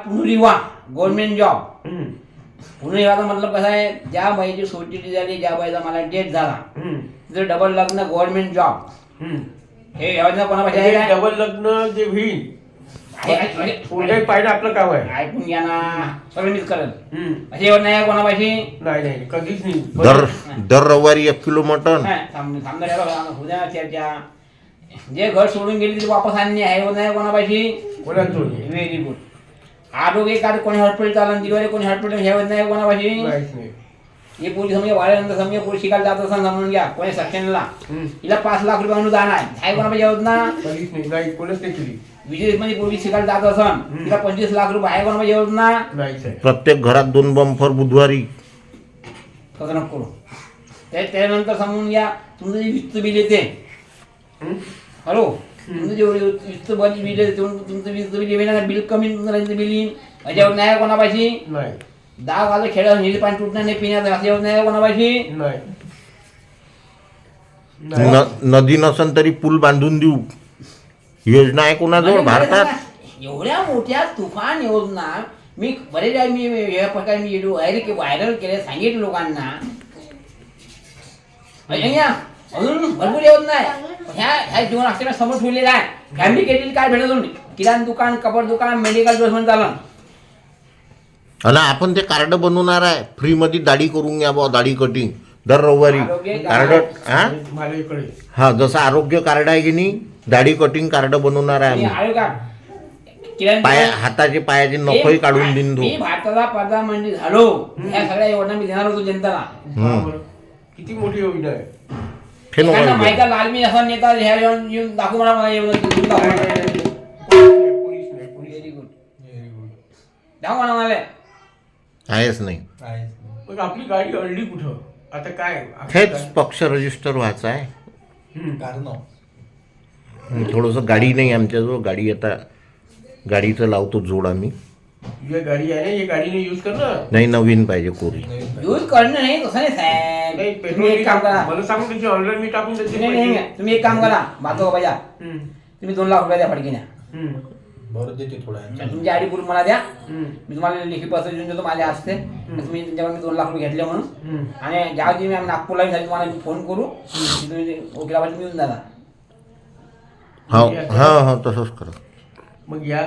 पुनर्विवाह government job. पुनर्विवाहाचा मतलब कसा आहे, ज्या बाईची सोडचिठी झाली, ज्या बाईचा मला डेथ झाला, तिथं डबल लग्न गव्हर्नमेंट जॉब. हे योजना कोणापाशी आहे काय? डबल लग्न जे होईल कोणत्याही पाहिजे आपलं काम आहे. ऐकून घ्या ना, सगळं मीच करेल. अशी योजना आहे कोणापाशी? नाही कधीच नाही. दर रविवारी 1 किलो मटण. उद्या चर्चा. जे घर सोडून गेली ते वापस आणणे आहे योजना आहे कोणापाशी? Very good. आरोग्य कार्ड कोणी हॉस्पिटल चालून दिवाळी कोणी हॉस्पिटल ह्या योजना आहे कोणापाशी? हे पोलीस समजा वाढल्यानंतर समजा पोलीस शिकायला जात असं समजून घ्या, कोणी सक्सेनला हिला 5 लाख रुपये अनुदान आहे कोणापाशी योजना? विजय म्हणजे पोलीस शिकायला जात असन तिला 25 लाख रुपये आहे कोणापाशी योजना? प्रत्येक घरात 2 बंपर बुधवारी. तसं नको करू. त्यानंतर समजून घ्या, तुमचं जे वित्त बिल येते, हॅलो, तुमचं जेवढे वित्त बिल येते तुमचं वित्त बिल येईल, बिल कमी तुमचं बिल येईल. अशा योजना आहे कोणापाशी? 10 वाजता खेळ नील पाणी तुटणार नाही पिण्याचं, असं योजना आहे कोणापाशी? नदी नसन तरी पूल बांधून देऊ योजना आहे कोणाजवळ भारतात? एवढ्या मोठ्या तुफान योजना मी बरेच मी या प्रकारे मी व्हायरल केले, सांगितलं लोकांना. अजून भरपूर योजना आहे. ह्या जीवन अक्षर समोर ठेवलेला आहे. फॅमिली क्रेडिट कार्ड भेटत, किराणा दुकान, कपड दुकान, मेडिकल डोसमेंट चालन. आणि आपण ते कार्ड बनवणार आहे फ्री मध्ये. दाढी करून घ्या बुवा, दाढी कटिंग दर रविवारी कार्ड. हा, जसं आरोग्य कार्ड आहे की नाही, दाढी कटिंग कार्ड बनवणार आहे आम्ही. हाताचे पायाचे नखही काढून देईन. मी भारताचा प्रधानमंत्री झालो, ह्या सगळ्या योजना मी देणार होतो जनताला. किती मोठी योजना आहे. माहिती लालमी असा नेता ह्या येऊन दाखवू मला येऊन दाखव म्हणाले आहेच नाही. आपली गाडी अडली कुठं आता काय? हेच पक्ष रजिस्टर व्हायचं आहे. थोडंसं गाडी नाही आमच्याजवळ. गाडी आता गाडीचं लावतो जोड आम्ही. गाडी आहे ना, गाडीने यूज करणं नाही, नवीन पाहिजे कोरी. यूज करणं नाही तसं नाही साहेब. तुम्ही एक काम करा, मला सांगून त्याची ऑनलाईन मी टाकून देते. नाही, तुम्ही एक काम करा, बाजू बाजा तुम्ही 2 लाख रुपये द्या फडकीने. तुमची आयडी प्रूफ मला द्या, मी तुम्हाला लेखी पत्र देऊन देतो माझ्या हस्ते. तुम्ही जेव्हा मी 2 लाख रुपये घेतले म्हणून, आणि जेव्हा मी नागपूरला तुम्हाला फोन करू, तुम्ही ओकेला तुम्ही येऊन जाणार. हो हो हो, तसंच करा मग या.